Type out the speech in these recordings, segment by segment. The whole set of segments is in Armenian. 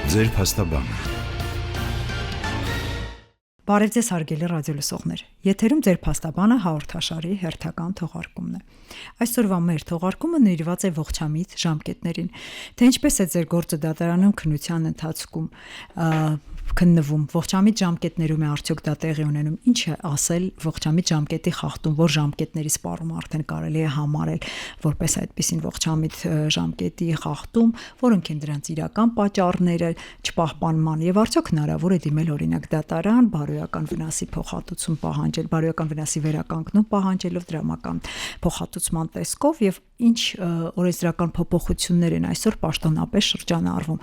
Ձեր փաստաբանը։ Բարև ձեզ հարգելի ռադիոլսողներ։ Եթերում ձեր փաստաբանը հաղորդաշարի հերթական թողարկումն է։ Այսօրվա մեր թողարկումը նվիրված է ողջամիտ ժամկետներին, թե ինչպես է ձեր գործը դատարանում քննության ընթացքում քննվում, ողջամիտ ժամկետներում է արդյոք դա տեղի ունենում, ինչ է ասել ողջամիտ ժամկետի խախտում, որ ժամկետների սպառումը արդեն կարելի է համարել որպես այդպիսին ողջամիտ ժամկետի խախտում, որոնք են դրանց իրական պատճառները չպահպանման եւ արդյոք հնարավոր է դիմել օրինակ դատարան, բարոյական վնասի փոխհատուցում պահանջել, բարոյական վնասի վերականգնում պահանջելով դրամական փոխհատուցման տեսքով եւ ինչ օրենսդրական փոփոխություններ են այսօր պաշտոնապես շրջանառվում։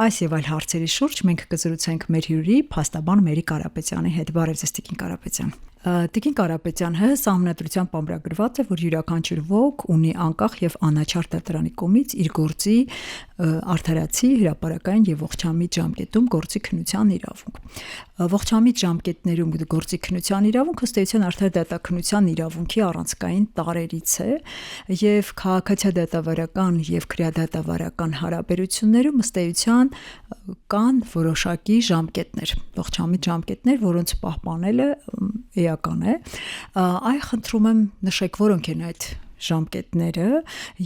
Այս եւ այլ հարցերի շուրջ մենք կզրուցենք մեր հյուրի փաստաբան Մերի Կարապետյանի հետ։ Բարև ձեզ, Տիկին Կարապետյան։ Տիկին Կարապետյան, ՀՀ Սահմանադրությամբ ամրագրված է, որ յուրաքանչյուր ոք ունի անկախ եւ անաչառ դատարանի կողմից իր գործի արդարացի, հրապարակային եւ ողջամիտ ժամկետում գործի քննության իրավունք։ Ողջամիտ ժամկետներում գործի քննության իրավունքը ըստ էության արդար դատաքննության իրավունքի առանցքային տարրերից է եւ քաղաքացիադատավարական եւ քրեադատավարական հարաբերություններում ըստ էության կան որոշակի ժամկետներ, ողջամիտ ժամկետներ, որոնց պահպանելը էական է։ Այ խնդրում եմ նշեք, որոնք են այդ ժամկետները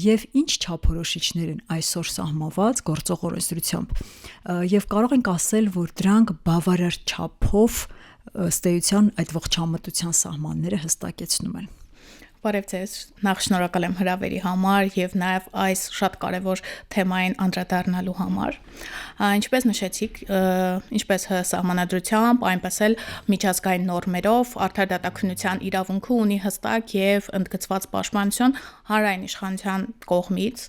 եւ ինչ չափորոշիչներ են այսօր սահմանված գործող օրենսդրությամբ եւ կարող ենք ասել, որ դրանք բավարար չափով ըստ էության այդ ողջամտության սահմանները հստակեցնում են։ Բարև ձեզ, նախ շնորհակալ եմ հրավերի համար եւ նաեւ այս շատ կարեւոր թեմային անդրադառնալու համար։ Ինչպես նշեցիք, ինչպես սահմանադրությամբ, այնպես էլ միջազգային նորմերով արդար դատաքննության իրավունքը ունի հստակ եւ ընդգծված պաշտպանություն հանրային իշխանության կողմից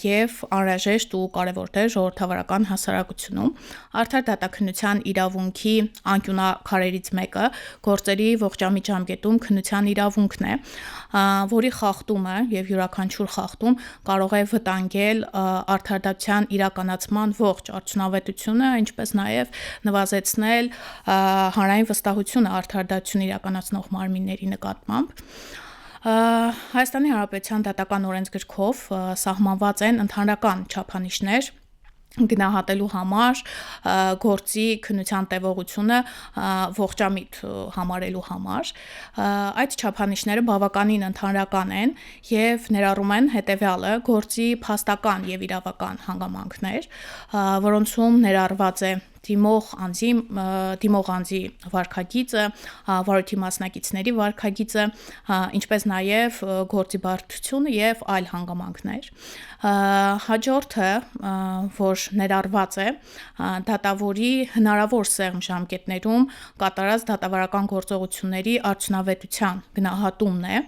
եւ անհրաժեշտ ու կարեւոր դեր ժողովրդավարական հասարակությունում։ Արդար դատաքննության իրավունքի անկյունաքարերից մեկը գործերի ողջամիտ ժամկետում քննության իրավունքն է, որի խախտումը եւ յուրաքանչյուր խախտում կարող է վտանգել արդարադատության իրականացման ողջ արդյունավետությունը, ինչպես նաեւ նվազեցնել հանրային վստահությունը արդարադատություն իրականացնող մարմինների նկատմամբ։ Հայաստանի Հանրապետության դատական օրենսգրքով սահմանված են ընդհանրական չափանիշներ գնահատելու համար գործի քննության տևողությունը ողջամիտ համարելու համար։ Այդ չափանիշները բավականին ընդհանրական են եւ ներառում են հետեւյալը՝ գործի փաստական եւ իրավական հանգամանքներ, որոնցում ներառված է դիմող անձի վարքագիծը, վարույթի մասնակիցների վարքագիծը, ինչպես նաև գործի բարդությունը եւ այլ հանգամանքներ։ Հաջորդը, որ ներառված է, դատավորի հնարավոր սեղմ ժամկետներում կատարած դատավարական գործողությունների արդյունավետության գնահատումն է։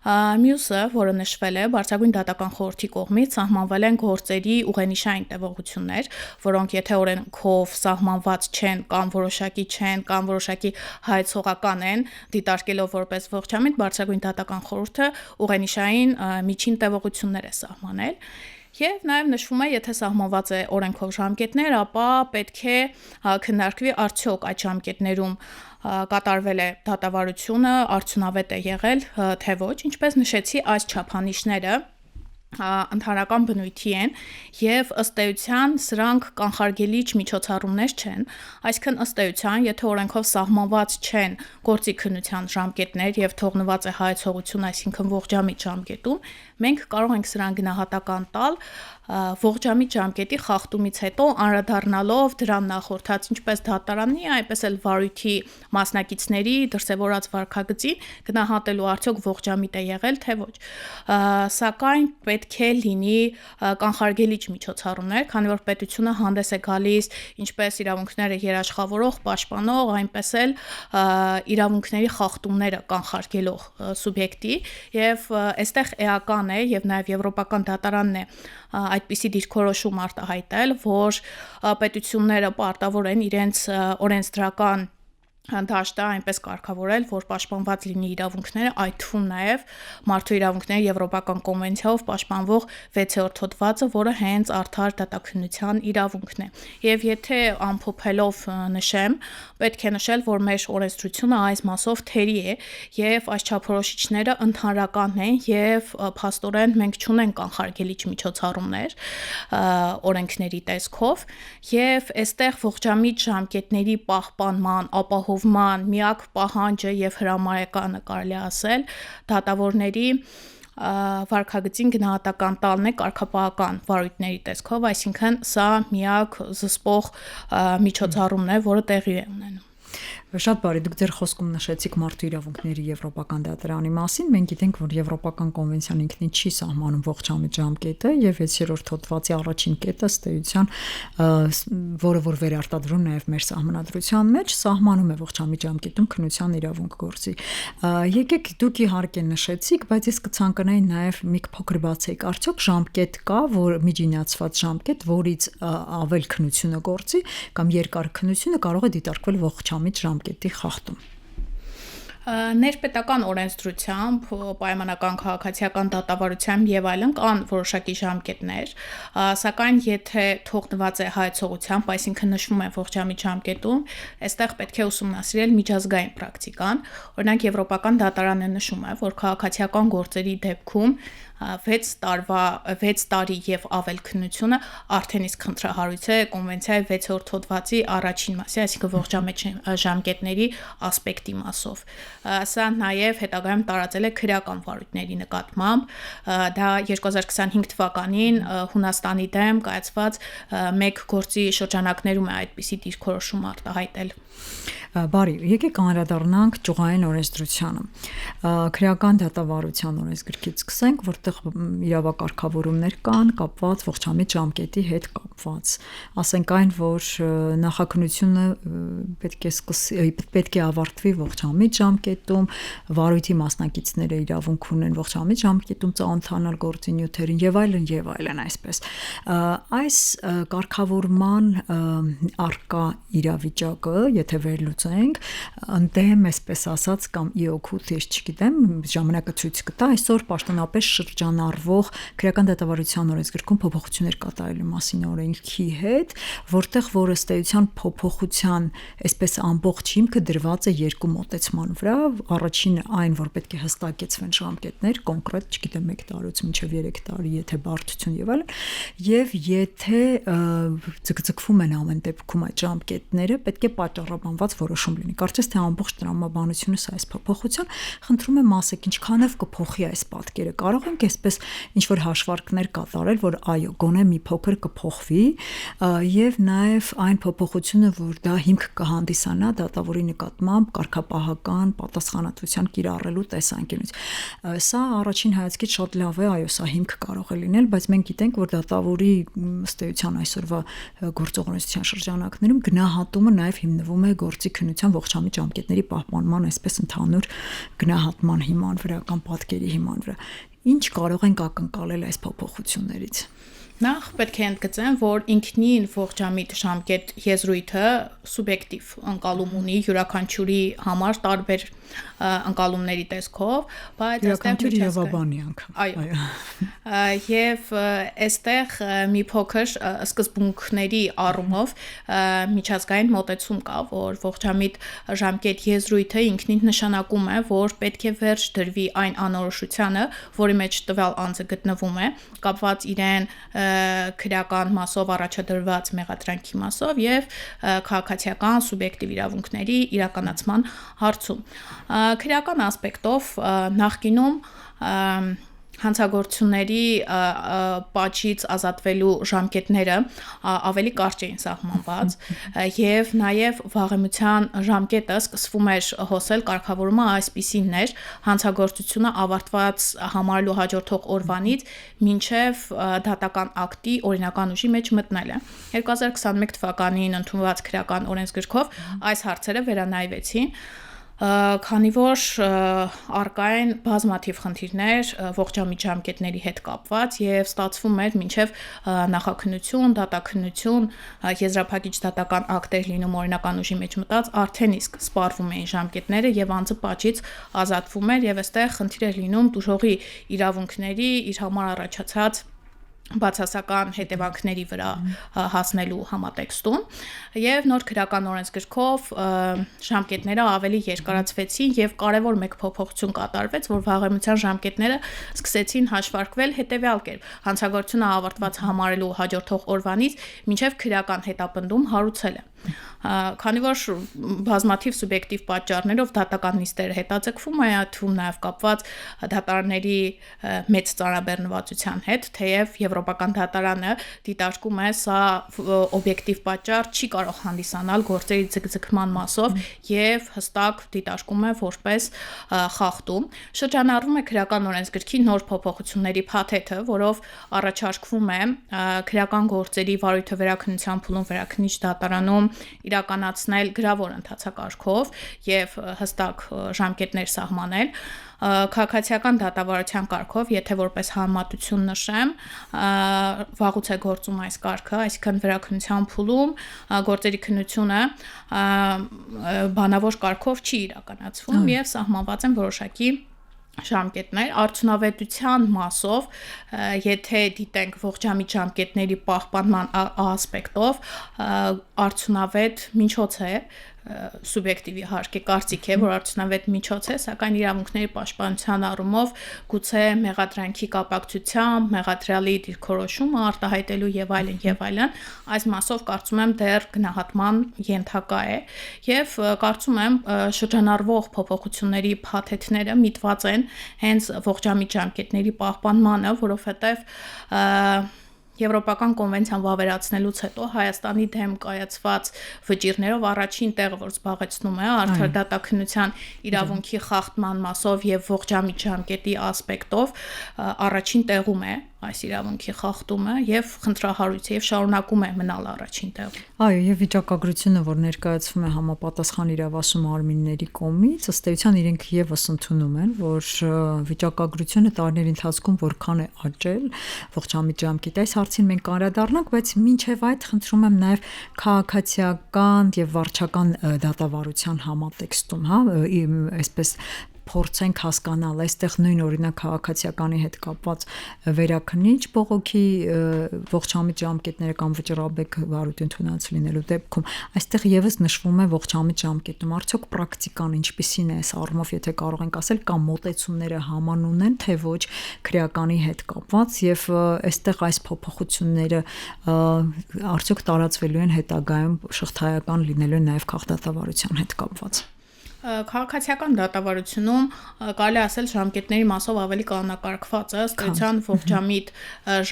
Մյուսը, որը նշվել է, բարձրագույն դատական խորհրդի կողմից սահմանվել են գործերի ուղենիշային տևողություններ, որոնք եթե օրենքով սահմանված չեն կամ որոշակի չեն կամ որոշակի հայեցողական են, դիտարկելով որպես ողջամիտ, բարձրագույն դատական խորհուրդը ուղենիշային միջին տևողություններ է սահմանել։ Եվ նաև նշվում է, եթե սահմանված է օրենքով ժամկետներ, ապա պետք է քննարկվի արդյոք այդ ժամկետներում կատարվել է դատավարությունը, արդյունավետ է եղել, թե ոչ, ինչպես նշեցի, այս չափանիշները ընդհանրական բնույթի են եւ ըստ էության սրանք կանխարգելիչ միջոցառումներ չեն, այսինքն ըստ էության, եթե օրենքով սահմանված չեն գործի քննության ժամկետներ եւ թողնված է հայեցողություն, այսինքն ողջամիտ ժամկետում, մենք կարող ենք սրան գնահատական տալ ողջամիտ ժամկետի խախտումից հետո անդրադառնալով դրան նախորդած ինչպես դատարանի, այնպես էլ վարույթի մասնակիցների դրսևորած վարքագծին գնահատելու արդյոք ողջամիտ է եղել, թե ոչ։ Սակայն պետք է լինի կանխարգելիչ միջոցառումներ, քանի որ պետությունը հանդես է գալիս ինչպես իրավունքները երաշխավորող, պաշտպանող, այնպես էլ իրավունքների խախտումները կանխարգելող սուբյեկտի եւ այստեղ էական է եւ նաեւ եվրոպական դատարանն է այդպիսի դիրքորոշում արտահայտել, որ պետությունները պարտավոր են իրենց օրենսդրական դաշտը այնպես կարգավորել, որ պաշտպանված լինի իրավունքները, այդ թվում նաև մարդու իրավունքների Եվրոպական կոնվենցիայով պաշտպանվող 6-րդ հոդվածը, որը հենց արդար դատաքննության իրավունքն է։ Եվ եթե ամփոփելով նշեմ, պետք է նշել, որ մեր օրենսդրությունը այս մասով թերի է, եւ այս չափորոշիչները ընդհանրական են, եւ փաստորեն մենք չունենք կանխարգելիչ միջոցառումներ օրենքների տեսքով, եւ այստեղ ողջամիտ ժամկետների պահպանման, ապահովման միակ պահանջը եւ հրամայականը կարելի ասել դատավորների վարքագծին գնահատական տալն է կարգապահական վարույթների տեսքով, այսինքն սա միակ զսպող միջոցառումն է, որը տեղի է ունենում։ Շատ բարի, դուք ձեր խոսքում նշեցիք մարդու իրավունքների Եվրոպական դատարանի մասին։ Մենք գիտենք, որ Եվրոպական կոնվենցիան ինքնին չի սահմանում ողջամիտ ժամկետը եւ 6-րդ հոդվածի առաջին կետը ըստ էության, որը որ վերարտադրում նաեւ մեր սահմանադրության մեջ, սահմանում է ողջամիտ ժամկետում քննության իրավունք գործի։ Եկեք դուք իհարկե նշեցիք, բայց ես կցանկանայի նաեւ մի փոքր բացեք, արդյոք ժամկետ կա, որ միջինացված ժամկետ, որից ավել քննությունը գործի կամ երկար քննությունը կարող է դիտարկվել ողջամիտ ժամկետի խախտում։ Ներպետական օրենսդրությամբ, պայմանական քաղաքացիական դատավարությամբ եւ այլն կան որոշակի ժամկետներ, սակայն եթե թողնված է հայեցողությամբ, այսինքն նշվում է ողջամիտ ժամկետում, այստեղ պետք է ուսումնասիրել միջազգային պրակտիկան, օրինակ Եվրոպական դատարանը նշում է, որ քաղաքացիական գործերի դեպքում 6 տարի եւ ավել քննությունը արդեն իսկ խնդրահարույց է կոնվենցիայի 6-րդ հոդվածի առաջին մասի, այսինքն ողջամիտ ժամկետների ասպեկտի մասով։ Սա նաեւ հետագայում տարածել է քրեական վարույթների նկատմամբ, դա 2025 թվականին Հունաստանի դեմ կայացված մեկ գործի շրջանակներում է այդպիսի դիրքորոշում արտահայտել։ Բարի, եկեք անդրադառնանք ճյուղային օրենսդրությանը։ Քրեական դատավարության օրենսգրքից սկսենք, որտեղ իրավակարգավորումներ կան կապված ողջամիտ ժամկետի հետ կապված։ Ասենք այն, որ նախաքննությունը պետք է ավարտվի ողջամիտ ժամկետում, վարույթի մասնակիցները իրավունք ունեն ողջամիտ ժամկետում ծանոթանալ գործի նյութերին եւ այլն, այսպես։ Այս կարգավորման արկա իրավիճակը, եթե վերլուծենք, ընդդեմ, այսպես ասած, կամ իօքուտ, ես չգիտեմ, ժամանակը ցույց կտա, այսօր պաշտոնապես շրջանառվող քրեական դատավարության օրենսգրքում փոփոխություններ կատարելու մասին օրենքի հետ, որտեղ որ ըստ էության փոփոխության, այսպես ամբողջ հիմքը դրված է երկու մոտեցման վրա, առաջինը այն, որ պետք է հստակեցվեն ժամկետներ, կոնկրետ, չգիտեմ, 1 տարուց մինչև 3 տարի, եթե բարդություն եւ այլն, եւ եթե ձգձգվում են ամեն դեպքում այդ ժամկետները, պետք է պատճառաբանված որոշում լինի։ Կարծես թե ամբողջ տրամաբանությունը սա այս փոփոխության, խնդրում եմ ասեք, ինչքանով կփոխի այս պատկերը։ Կարող ենք այսպես ինչ որ հաշվարկներ կատարել, որ այո, գոնե մի փոքր կփոխվի, եւ նաեւ այն փոփոխությունը, որ դա հիմք կհանդիսանա դատավորի նկատմամբ կարգապահական պատասխանատվության կիրառելու տեսանկյունից։ Սա առաջին հայացքից շատ լավ է, այո, սա հիմք կարող է լինել, բայց մենք գիտենք, որ դատավորի ըստ էության այսօրվա գործողությունների շրջանակներում գնահատումը նաեւ հիմնվում է գործի քննության ողջամիտ ժամկետների պահպանման այսպես ընդհանուր գնահատման հիման վրա կամ պատկերի հիման վրա։ Ինչ կարող ենք ակնկալել այս փոփոխություններից։ Նախ պետք է ընդգծեմ, որ ինքնին ողջամիտ ժամկետ եզրույթը սուբյեկտիվ ընկալում ունի յուրաքանչյուրի համար տարբեր ընկալումների տեսքով, բայց յուրաքանչյուր իրավաբանի անգամ։ Այո։ Եվ այստեղ մի փոքր սկզբունքների առումով միջազգային մոտեցում կա, որ ողջամիտ ժամկետ եզրույթը ինքնին նշանակում է, որ պետք է վերջ դրվի այն անորոշությանը, որի մեջ տվյալ անձը գտնվում է, կապված իրեն քրեական մասով առաջադրված մեղադրանքի մասով եւ քաղաքացիական սուբյեկտիվ իրավունքների իրականացման հարցում։ Քրեական ասպեկտով նախկինում հանցագործությունների պատժից ազատվելու ժամկետները ավելի կարճ էին սահմանված եւ նաեւ վաղեմության ժամկետը սկսվում էր հոսել կարգավորումը այսպիսին էր հանցագործությունը ավարտված համարելու հաջորդող օրվանից մինչեւ դատական ակտի օրինական ուժի մեջ մտնելը 2021 թվականին ընդունված քրեական օրենսգրքով այս հարցերը վերանայվեցին Քանի որ արկա են բազմաթիվ խնդիրներ ողջամիտ ժամկետների հետ կապված եւ ստացվում էր մինչեւ նախաքննություն, դատաքննություն, եզրափակիչ դատական ակտեր լինում օրինական ուժի մեջ մտած արդեն իսկ սպառվում էին ժամկետները եւ անձը պատժից ազատվում էր եւ այստեղ խնդիր էր լինում դժողի իրավունքների իր համար առաջացած բացասական հետևանքների վրա հասնելու համատեքստում եւ նոր քրեական օրենսգրքով ժամկետները ավելի երկարացվեցին եւ կարեւոր մեկ փոփոխություն կատարվեց, որ վաղեմության ժամկետները սկսեցին հաշվարկվել հետեւյալ կերպ. հանցագործությունը ավարտված համարելու հաջորդող օրվանից մինչեւ քրեական հետապնդում հարուցելը քանի որ բազմաթիվ սուբյեկտիվ պատճառներով դատական նիստերը հետաձգվում է, այդ թվում նաև կապված դատարանների մեծ ծանրաբեռնվածության հետ, թեև Եվրոպական դատարանը դիտարկում է սա օբյեկտիվ պատճառ չի կարող հանդիսանալ գործերի ձգձգման մասով եւ հստակ դիտարկում է որպես խախտում։ Շրջանառվում է քրեական օրենսգրքի նոր փոփոխությունների փաթեթը, որով առաջարկվում է քրեական գործերի վարույթը վերաքննության փուլում վերաքննիչ դատարանում իրականացնել գրավոր ընթացակարգով եւ հստակ ժամկետներ սահմանել քաղաքացիական դատավարության կարգով, եթե որպես համեմատություն նշեմ, վաղուց է գործում այս կարգը, այսինքն վերաքննության փուլում գործերի քննությունը բանավոր կարգով չի իրականացվում եւ սահմանված են որոշակի ժամկետներ արդյունավետության մասով, եթե դիտենք ողջամիտ ժամկետների պահպանման ասպեկտով, արդյունավետ միջոց է սուբյեկտիվ իհարկե կարծիք է, որ արդյունավետ միջոց է, սակայն իրավունքների պաշտպանության առումով գուցե մեղադրանքի կապակցությամբ, մեղադրյալի դիրքորոշումը արտահայտելու եւ այլն, այս մասով կարծում եմ դեռ գնահատման ենթակա է եւ կարծում եմ շրջանառվող փոփոխությունների փաթեթները միտված են հենց ողջամիտ ժամկետների պահպանմանը, որովհետեւ Եվրոպական կոնվենցիան վավերացնելուց հետո Հայաստանի դեմ կայացված վճիռներով առաջին տեղը, որ զբաղեցնում է արդար դատաքննության իրավունքի խախտման մասով եւ ողջամիտ ժամկետի ասպեկտով առաջին տեղում է այս իրավունքի խախտումը եւ խնդրահարույց եւ շարունակում է մնալ առաջին տեղում։ Այո, եւ վիճակագրությունը, որ ներկայացվում է համապատասխան իրավասու մարմինների կողմից, ըստ էության իրենք եւս ընդունում են, որ վիճակագրությունը տարիների ընթացքում որքան է աճել ողջամիտ ժամկետի այս հարցին մենք անդրադառնանք, բայց մինչև այդ խնդրում եմ նաև քաղաքացիական եւ վարչական դատավարության համատեքստում, այսպես փորձենք հասկանալ, այստեղ նույն օրինակ քաղաքացիականի հետ կապված վերաքննիչ բողոքի ողջամիտ ժամկետները կամ վճռաբեկ վարույթ ընդունած լինելու դեպքում այստեղ եւս նշվում է ողջամիտ ժամկետում արդյոք պրակտիկան ինչպիսին է այս առումով, եթե կարող ենք ասել, կամ մոտեցումները համանուն են, թե ոչ քրեականի հետ կապված եւ այստեղ այս փոփոխությունները արդյոք տարածվելու են հետագայում շղթայական լինելու են նաեւ քաղաքդատավարության հետ կապված։ Քաղաքացիական դատավարությունում կարելի ասել ժամկետների մասով ավելի կանոնակարգված է, ըստ էության ողջամիտ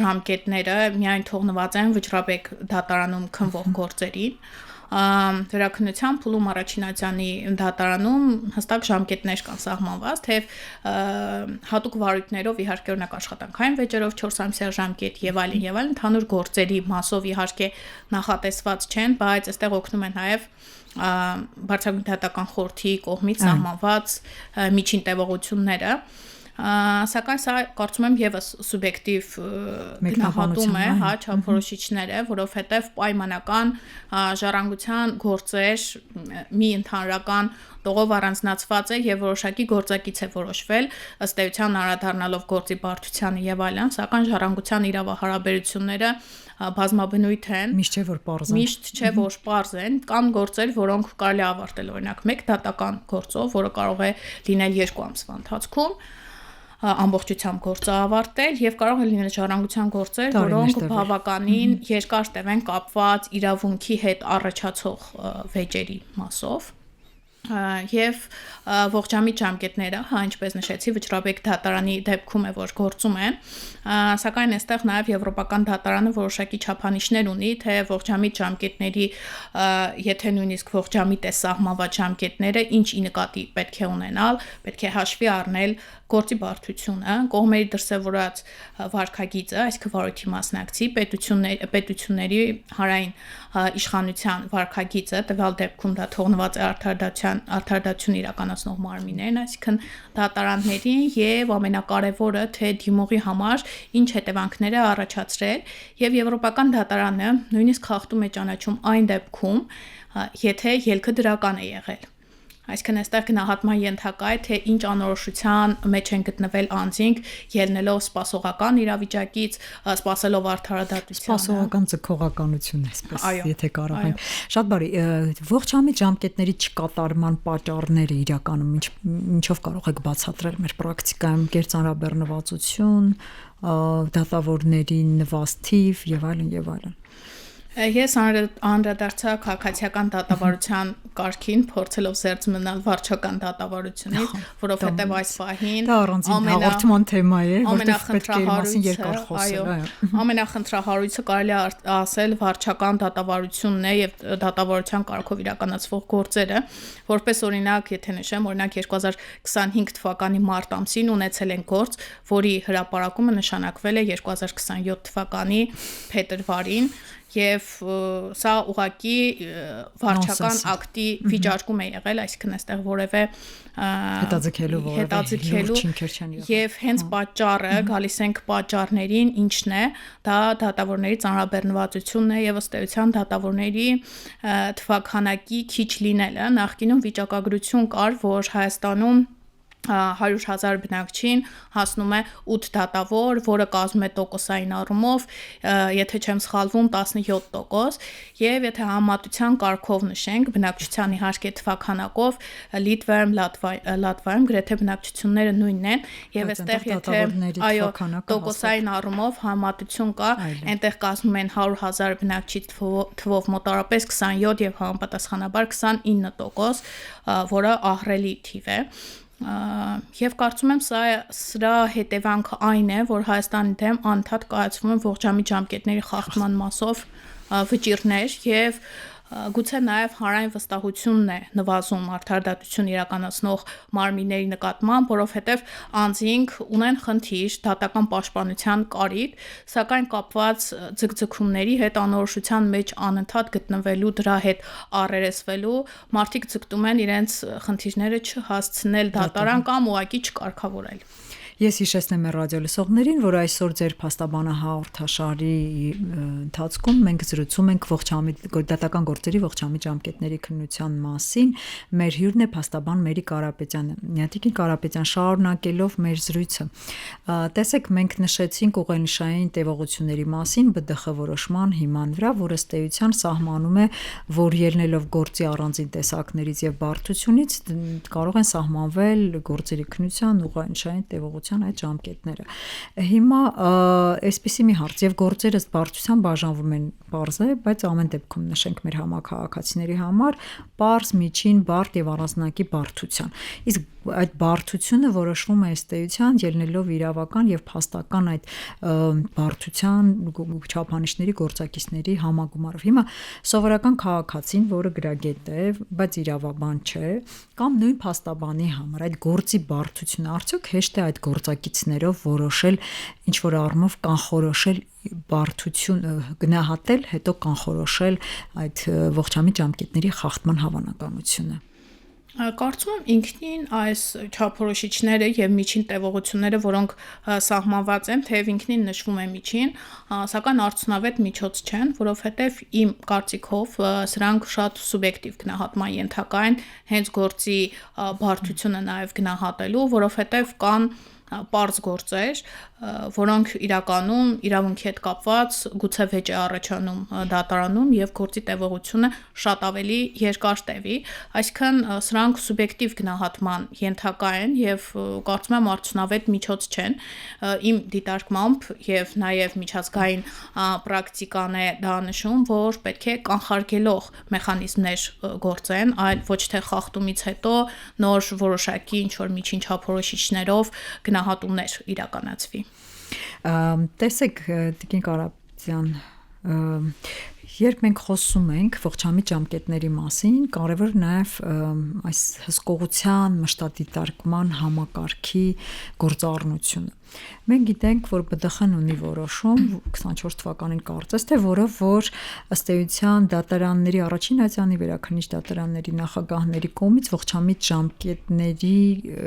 ժամկետները միայն թողնված են վճռաբեկ դատարանում քննվող գործերին։ Վերաքննության փուլում առաջինացյանի դատարանում հստակ ժամկետներ կան սահմանված, թեև հատուկ վարույթներով իհարկե օրինակ աշխատանքային վեճերով 4 ամսյա ժամկետ եւ այլն, ընդհանուր գործերի մասով իհարկե նախատեսված չեն, բայց այստեղ օգնում են նաեւ բարձրագույն դատական խորհրդի կողմից սահմանված միջին տևողությունները, սակայն սա կարծում եմ եւս սուբյեկտիվ գնահատում է, չափորոշիչներ է, որովհետեւ պայմանական ժառանգության գործեր մի ընդհանրական տողով առանձնացված է եւ որոշակի գործակից է որոշվել ըստ էության անդրադառնալով գործի բարդությանը եւ այլն, սակայն ժառանգության իրավահարաբերությունները բազմաբնույթ են, միշտ չէ որ պարզ են, կան գործեր, որոնք կարելի ավարտել օրինակ մեկ դատական գործով, որը կարող է լինել 2 ամսվա ընթացքում ամբողջությամբ գործը ավարտել եւ կարող է լինել ժառանգության գործեր, որոնք բավականին երկար տև են կապված իրավունքի հետ առաջացող վեճերի մասով եւ ողջամիտ ժամկետները, ինչպես նշեցի, վճռաբեկ դատարանի դեպքում է, որ գործում են, սակայն այստեղ նաեւ Եվրոպական դատարանը որոշակի չափանիշներ ունի, թե ողջամիտ ժամկետների, եթե նույնիսկ ողջամիտ է սահմանված ժամկետները, ինչ ի նկատի պետք է ունենալ, պետք է հաշվի առնել գործի բարդությունը, կողմերի դրսևորած վարքագիծը, այսինքն վարույթի մասնակցի, պետությունների հանրային իշխանության վարքագիծը, տվյալ դեպքում դա թողնված է արդարադատության արդարադատություն իրականացնող մարմիններն, այսինքն դատարաններին եւ ամենակարևորը թե դիմողի համար ինչ հետևանքներ է առաջացրել եւ Եվրոպական դատարանը նույնիսկ խախտում է ճանաչում այն դեպքում, եթե ելքը դրական է եղել։ Այսինքն այստեղ գնահատման ենթակա է, թե ինչ անորոշության մեջ են գտնվել անձինք, ելնելով սպասողական իրավիճակից, սպասելով արդարադատության։ Սպասողական ձգողականություն այսպես, եթե կարող եմ։ Շատ բարի, ողջամիտ ժամկետների չկատարման պատճառները իրականում ինչով կարող եք բացատրել մեր պրակտիկայում, կերծանրաբեռնվածություն, դատավորների նվաստիվ եւ այլն եւ այլն։ Ես անդրադարձա քաղաքացիական դատավարության կարգին, փորձելով զերծ մնալ վարչական դատավարությունից, որովհետև այս պահին դա առանձին հաղորդման թեմա է, որտեղ պետք է մասին երկար խոսել, ամենախնդրահարույցը կարելի է ասել վարչական դատավարությունն է եւ դատավարության կարգով իրականացվող գործերը, որպես օրինակ, եթե նշեմ, օրինակ 2025 թվականի մարտ ամսին ունեցել են գործ, որի հրապարակումը նշանակվել է 2027 թվականի փետրվարին եւ սա ուղղակի վարչական ակտի վիճարկում է եղել, այսինքն այստեղ որևէ հետաձգելու եւ հենց պատճառը գալիս ենք պատճառներին, ինչն է, դա դատավորների ծանրաբեռնվածությունն է եւ ըստ էության դատավորների թվականակի քիչ լինելը, նախկինում վիճակագրություն կար, որ Հայաստանում 100,000 բնակչին հասնում է 8 դատավոր, որը կազմում է տոկոսային առումով, եթե չեմ սխալվում, 17%, եւ եթե համատության կարգով նշենք, բնակչության իհարկե թվականակով Լիտվայում, Լատվայում գրեթե բնակչությունները նույնն են, եւ այստեղ եթե տոկոսային առումով համատություն կա, այնտեղ կազմում են 100,000 բնակչի թվով մոտարապես 27 եւ համապատասխանաբար 29%, որը ահռելի թիվ է։ Եվ կարծում եմ սրա հետևանքը այն է, որ Հայաստանի դեմ անդադ կայացվում են ողջամիտ ժամկետների խախտման մասով վճիռներ եւ գուցե նաև հանրային վստահությունն է նվազում արդարադատություն իրականացնող մարմինների նկատմամբ, որովհետև անձինք ունեն խնդիր դատական պաշտպանության կարիք, սակայն կապված ձգձգումների հետ անորոշության մեջ անընդհատ գտնվելու, դրա հետ առերեսվելու, մարդիկ ձգտում են իրենց խնդիրները չհասցնել դատարան կամ ուղղակի չկարգավորել։ Ես հիշեցնեմ մեր ռադիոլսողներին, որ այսօր ձեր փաստաբանը հաղորդաշարի ընթացքում մենք զրուցում ենք դատական գործերի ողջամիտ ժամկետների քննության մասին։ Մեր հյուրն է փաստաբան Մերի Կարապետյանը։ Տիկին Կարապետյան, շարունակելով մեր զրույցը, տեսեք, մենք նշեցինք ուղենիշային տևողությունների մասին ԲԴԽ որոշման հիման վրա, որը ըստ էության սահմանում է, որ ելնելով գործի առանձին տեսակներից եւ բարդությունից կարող են սահմանվել գործերի քննության ուղենիշային տևողության այդ ժամկետները։ Հիմա այսպեսի մի հարց, եւ գործերը ըստ բարդության բաժանվում են պարզ է, բայց ամեն դեպքում նշենք մեր համաքաղաքացիների համար պարզ, միջին, բարդ եւ առանձնակի բարդության։ Իսկ այդ բարդությունը որոշվում է ըստ էության ելնելով իրավական եւ փաստական այդ բարդության չափանիշների գործակիցների համագումարով։ Հիմա սովորական քաղաքացին, որը գրագետ է, բայց իրավաբան չէ, կամ նույն փաստաբանի համար այդ գործի բարդությունը արդյոք հեշտ է այդ գործակիցներով որոշել, ինչ որ առումով կանխորոշել բարդություն գնահատել, հետո կանխորոշել այդ ողջամիտ ժամկետների խախտման հավանականությունը։ Կարծում եմ ինքնին այս չափորոշիչները եւ միջին տևողությունները, որոնք սահմանված են, թեև ինքնին նշվում է միջին, սակայն արդյունավետ միջոց չեն, որովհետեւ իմ կարծիքով սրանք շատ սուբյեկտիվ գնահատման ենթակա են, հենց գործի բարդությունը նաեւ գնահատելու, որովհետեւ կան պարզ գործեր, որոնք իրականում իրավունքի հետ կապված գուցե վեճ է առաջանում դատարանում եւ գործի տևողությունը շատ ավելի երկար տևի, այսինքն սրանք սուբյեկտիվ գնահատման ենթակա են եւ կարծում եմ արդյունավետ միջոց չեն։ Իմ դիտարկմամբ եւ նաեւ միջազգային պրակտիկան է դա նշում, որ պետք է կանխարգելող մեխանիզմներ գործեն, այլ ոչ թե խախտումից հետո նոր որոշակի ինչ որ միջին չափորոշիչներով գնահատումներ իրականացվի։ Տեսեք, Տիկին Կարապետյան, Երբ մենք խոսում ենք ողջամիտ ժամկետների մասին, կարևոր նաև այս հսկողության մշտադիտարկման համակարգի գործառնությունը։ Մենք գիտենք, որ ԲԴԽ-ն ունի որոշում 24 թվականին կարծես թե, որով որ ըստ էության դատարանների առաջին ատյանի վերաքննիչ դատարանների նախագահների կողմից ողջամիտ ժամկետների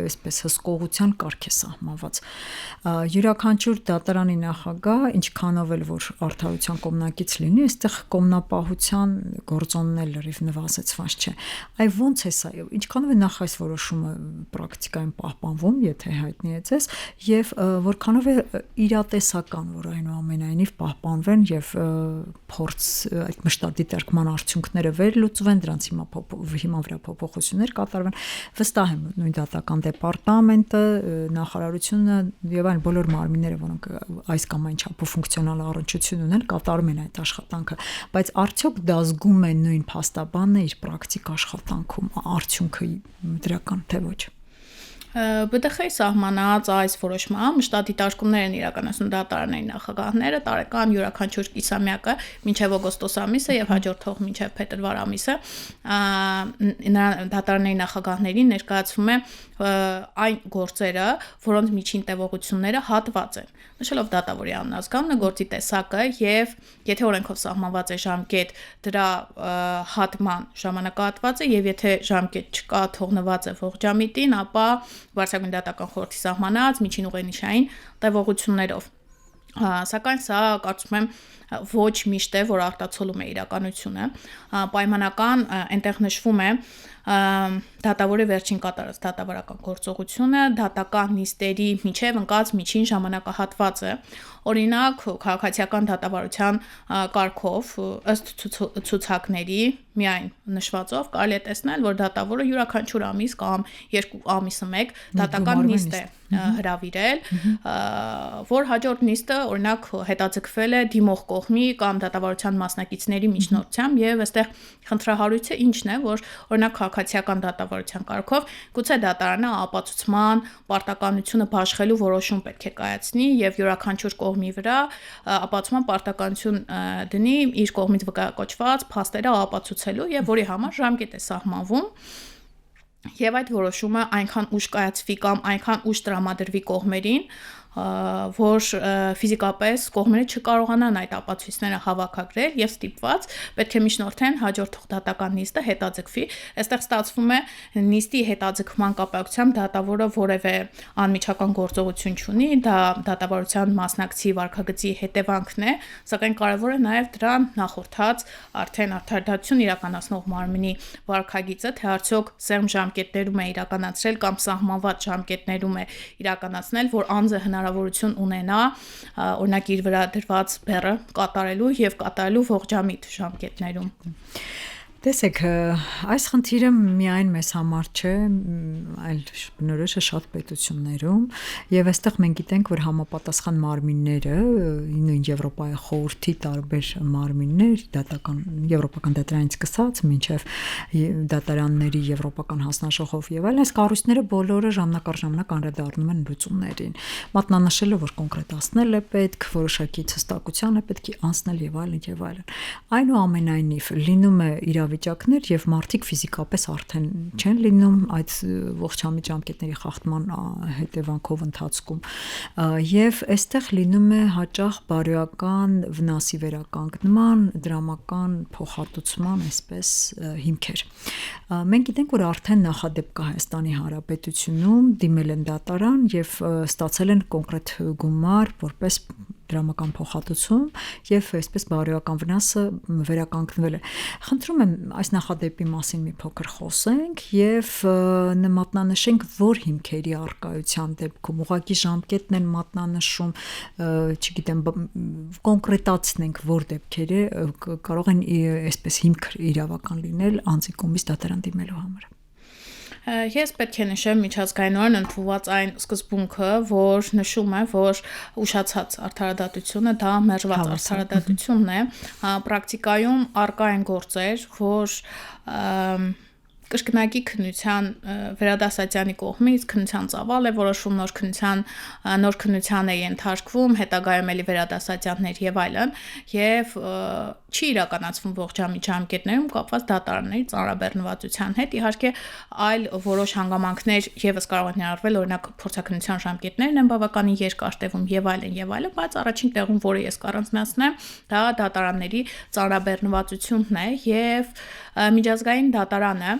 այսպես հսկողության կարգ է սահմանված։ Յուրաքանչյուր դատարանի նախագահ, ինչքանով էլ որ արդարության կողմնակից լինի, այստեղ կողմնապահության գործոնն էլ լրիվ նվազեցված չէ։ Այ ոնց է սա, ինչքանով է նախ այս որոշումը պրակտիկայում պահպանվում, եթե հայտնի է ձեզ, եւ որքանով է իրատեսական, որ այնուամենայնիվ պահպանվեն եւ փորձ այդ մշտադիտարկման արդյունքները վերլուծվեն, դրանց հիման վրա փոփոխություններ կատարվեն։ Վստահ եմ, նույն դատական դեպարտամենտը, նախարարությունը եւ այլ բոլոր մարմինները, որոնք այս կամ այն չափով ֆունկցիոնալ առնչություն ունեն, կատարում են այդ աշխատանքը, բայց արդյոք դա զգում է նույն փաստաբանը իր պրակտիկ աշխատանքում, արդյունքը դրական թե ոչ։ ԲԴԽ-ի սահմանած այս որոշումը մշտադիտարկումներ են իրականացնում դատարանների նախագահները տարեկան յուրաքանչյուր կիսամյակը մինչև օգոստոս ամիսը եւ հաջորդող մինչև փետրվար ամիսը դատարանների նախագահներին ներկայացվում է այն գործերը, որոնց միջին տևողությունները հատված են։ Նշելով դատավորի անհասկանալը գործի տեսակը եւ եթե օրենքով սահմանված է ժամկետ, դրա հատման ժամանակահատվածը եւ եթե ժամկետ չկա, թողնված է ողջամիտին, ապա Վարչական դատական խորհրդի սահմանած միջին ուղենիշային տևողություններով։ Սակայն սա կարծում եմ ոչ միշտ է, որ արտացոլում է իրականությունը։ Պայմանական այնտեղ նշվում է դատավորի վերջին կատարած դատավարական գործողությունը, դատական նիստերի միջև ընկած միջին ժամանակահատվածը։ Օրինակ, քաղաքացիական դատավարության կարգով ըստ ցուցակների միայն նշվածով կարելի է տեսնել, որ դատավորը յուրաքանչյուր ամիս կամ 2 ամիսը մեկ դատական նիստ է հրավիրել, որ հաջորդ նիստը օրինակ հետաձգվել է դիմող կողմի կամ դատավարության մասնակիցների միջնորդությամբ եւ այստեղ խնդրահարույցը ինչն է, որ օրինակ քաղաքացիական դատավարության կարգով գուցե դատարանը ապացուցման պարտականությունը բաշխելու որոշում պետք է կայացնի եւ յուրաքանչյուր կողմի վրա ապացուցման պարտականություն դնի իր կողմից վկայակոչված փաստերը ապացուցելու եւ որի համար ժամկետ է սահմանվում եւ այդ որոշումը այնքան ուշ կայացվի կամ այնքան ուշ տրամադրվի կողմերին, որ ֆիզիկապես կողմերը չկարողանան այդ ապացույցները հավաքագրել եւ ստիպված պետք է միջնորդեն հաջորդող դատական նիստը հետաձգվի։ Այստեղ ստացվում է նիստի հետաձգման կապակցությամբ դատավորը որևէ անմիջական գործողություն չունի, դա դատավարության մասնակցի վարքագծի հետևանքն է, սակայն կարևոր է նաեւ դրան նախորդած արդեն արդարադատություն իրականացնող մարմնի վարքագիծը, թե արդյոք սերմ ժամկետներում է իրականացրել կամ սահմանված ժամկետներում է իրականացնել, որ անձը հնարավորություն ունենա օրինակ իր վրա դրված բեռը կատարելու եւ կատարելու ողջամիտ ժամկետներում։ Տեսեք, այս խնդիրը միայն մեզ համար չէ, այլ բնորոշ է շատ պետություններում եւ այստեղ մենք գիտենք, որ համապատասխան մարմինները, նույն Եվրոպայի խորհրդի տարբեր մարմիններ, եվրոպական դատարանից սկսած մինչեւ դատարանների եվրոպական հանձնաժողով եւ այլն, այս կառույցները բոլորը ժամանակ առ ժամանակ անդրադառնում են լուծումներին, մատնանշելով, որ կոնկրետացնել է պետք, որոշակի հստակության է պետք անցնել եւ այլն եւ այլն։ Այնուամենայնիվ լինում է իրավիճակներ եւ մարդիկ ֆիզիկապես արդեն չեն լինում այդ ողջամիտ ժամկետների խախտման հետևանքով ընթացքում եւ այստեղ լինում է հաճախ բարոյական վնասի վերականգնման, դրամական փոխհատուցման այսպես հիմքեր։ Մենք գիտենք, որ արդեն նախադեպ կա Հայաստանի Հանրապետությունում, դիմել են դատարան եւ ստացել են կոնկրետ գումար որպես դրամական փոխհատուցում եւ այսպես բարոյական վնասը վերականգնվել է։ Խնդրում եմ այս նախադեպի մասին մի փոքր խոսենք եւ մատնանշենք, որ հիմքերի առկայության դեպքում ուղղակի ժամկետն են մատնանշում, չգիտեմ, կոնկրետացնենք, որ դեպքերը կարող են այսպես հիմք իրավական լինել անձի կողմից դատարան դիմելու համար։ Ես պետք է նշեմ միջազգայինորեն ընդունված այն սկզբունքը, որ նշում է, որ ուշացած արդարադատությունը դա մերժված արդարադատությունն է, պրակտիկայում առկա են գործեր, որ կրկնակի քննության վերադասացյանի կողմից քննության ծավալ է որոշվում, նոր քննության է ենթարկվում, հետագայում էլի վերադասացյաններ եւ այլն, եւ չի իրականացվում ողջամիտ ժամկետներում կապված դատարանների ծանրաբեռնվածության հետ։ Իհարկե, այլ որոշ հանգամանքներ եւս կարող են ներառվել, օրինակ փորձաքննության ժամկետներն են բավականին երկար տևում եւ այլն, բայց առաջին տեղում, որը ես կառանձնացնեմ, դա դատարանների ծանրաբեռնվածությունն է եւ միջազգային դատարանը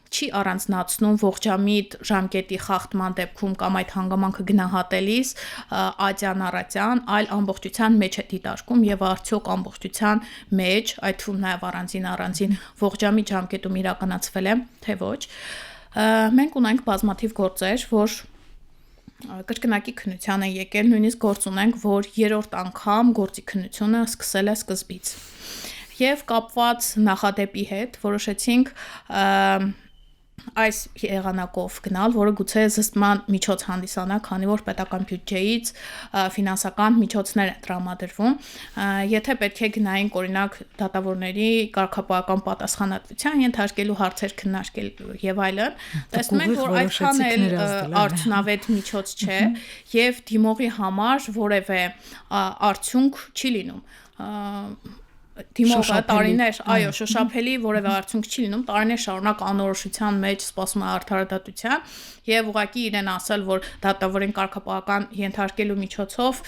չի առանձնացնում ողջամիտ ժամկետի խախտման դեպքում կամ այդ հանգամանքը գնահատելիս ատյան առատյան, այլ ամբողջության մեջ է դիտարկում եւ արդյոք ամբողջության մեջ, այդ թվում նաեւ առանձին ողջամիտ ժամկետում իրականացվել է, թե ոչ։ Մենք ունենք բազմաթիվ գործեր, որ կրկնակի քննության են եկել, նույնիսկ գործ ունենք, որ երրորդ անգամ գործի քննությունը սկսել է սկզբից։ Եվ կապված նախադեպի հետ որոշեցինք այս եղանակով գնալ, որը գուցե զսպման միջոց հանդիսանա, քանի որ պետական բյուջեից ֆինանսական միջոցներ են տրամադրվում։ Եթե պետք է գնային օրինակ դատավորների կարգապահական պատասխանատվության ենթարկելու հարցեր քննարկել եւ այլն, տեսնում ենք, որ այդքան էլ արդյունավետ միջոց չէ եւ դիմողի համար որևէ արդյունք չի լինում։ Դիմողը տարիներ, այո, շոշափելի որևէ արդյունք չի լինում, տարիներ շարունակ անորոշության մեջ սպասում է արդարադատության եւ ուղղակի իրեն ասել, որ դատավորին կարգապահական ենթարկելու միջոցով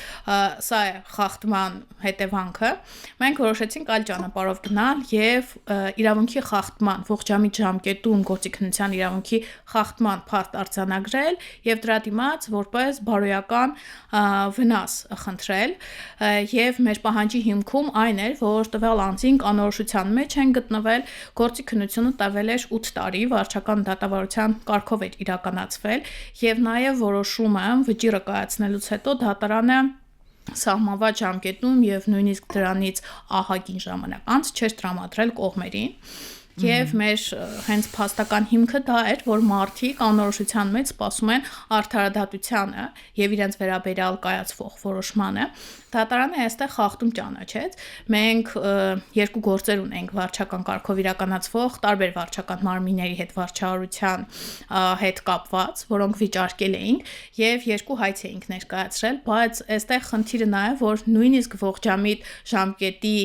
սա է խախտման հետևանքը։ Մենք որոշեցինք այլ ճանապարհով գնալ եւ իրավունքի խախտման ողջամիտ ժամկետում գործի քննության իրավունքի խախտման փաստ արձանագրել եւ դրա դիմաց որպես բարոյական վնաս խնդրել եւ մեր պահանջի հիմքում այն էր, որ տվյալ անձին անորոշության մեջ են գտնվել, գործի քննությունը տևել էր 8 տարի, վարչական դատավարության կարգով էր իրականացվել եւ նաեւ որոշումը վճիռը կայացնելուց հետո դատարանը սահմանված ժամկետում եւ նույնիսկ դրանից ահագին ժամանակ անց չէր տրամադրել կողմերին։ Եվ մեր հենց փաստական հիմքը դա էր, որ մարդիկ անորոշության մեջ սպասում են արդարադատությանը եւ իրենց վերաբերյալ կայացվող որոշմանը։ Դատարանը այստեղ խախտում ճանաչեց։ Մենք երկու գործեր ունենք վարչական կարգով իրականացվող տարբեր վարչական մարմինների հետ վարչահարության հետ կապված, որոնք վիճարկել էինք եւ երկու հայց էինք ներկայացրել, բայց այստեղ խնդիրը նա է, որ նույնիսկ ողջամիտ ժամկետի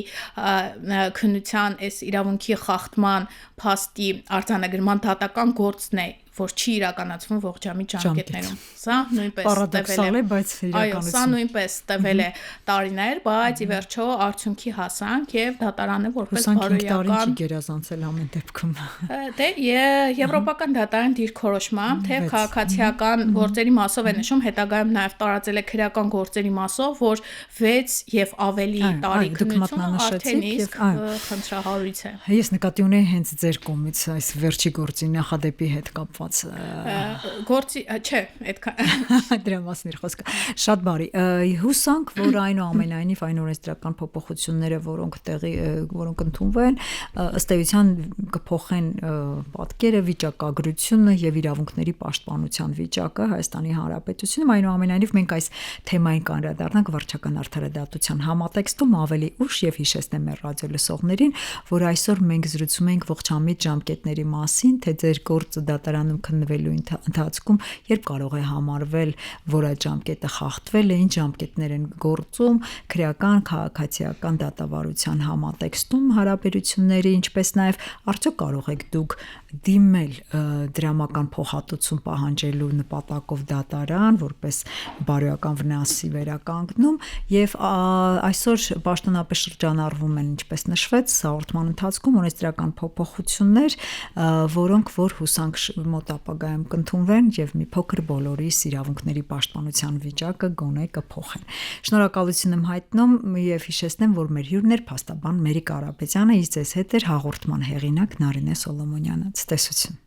քննության այս իրավունքի խախտման փաստի արձանագրման դատական գործն է, որ չի իրականացվում ողջամիտ ժամկետներում։ Սա նույնպես պարադոքսալ է, բայց իրականություն։ Այո, սա նույնպես տևել է տարիներ, բայց ի վերջո արդյունքի հասանք եւ դատարանը որպես բարոյական չի գերազանցել ամեն դեպքում։ Դե եվրոպական դատարան դիրքորոշմամբ թե քաղաքացիական գործերի մասով է նշում, հետագայում նաեւ տարածել է քրեական գործերի մասով, որ 6 եւ ավելի տարի քննությունը արդեն իսկ խնդրահարույց է։ Ես նկատի ունեի հենց ձեր կողմից այս վերջի գործի նախադեպի հետ կապված գործի, չէ, այդքան դրա մասին էր խոսքը։ Շատ բարի։ Հուսանք, որ այնուամենայնիվ այն օրենսդրական փոփոխությունները, որոնք ընդունվեն, ըստ էության կփոխեն պատկերը, վիճակագրությունը եւ իրավունքների պաշտպանության վիճակը Հայաստանի Հանրապետությունում։ Այնուամենայնիվ մենք այս թեմային կանդրադառնանք վարչական արդարադատության համատեքստում ավելի ուշ եւ հիշեցնեմ մեր ռադիոլսողներին, որ այսօր մենք զրուցում ենք ողջամիտ ժամկետների մասին, թե ձեր գործը դատարանում քննվելու ընթացքում երբ կարող է համարվել, որ այդ ժամկետը խախտվել է, ինչ ժամկետներ են գործում քրեական քաղաքացիական դատավարության համատեքստում հարաբերությունների, ինչպես նաև արդյոք կարող եք դուք դիմել դրամական փոխհատուցում պահանջելու նպատակով դատարան, որպես բարոյական վնասի վերականգնում եւ այսօր պաշտոնապես շրջանառվում են, ինչպես նշվեց, հաղորդման ընթացքում օրենսդրական փոփոխություններ, որոնք որ հուսանք մոտ ապագայում կընդունվեն եւ մի փոքր բոլորիս իրավունքների պաշտպանության վիճակը գոնե կփոխեն։ Շնորհակալություն եմ հայտնում եւ հիշեցնեմ, որ մեր հյուրն էր փաստաբան Մերիկ Կարապետյանը, իսկ ձեզ հետ էր հաղորդման հեղինակ Նարինե Սոլոմոնյանը։ Ցտեսություն։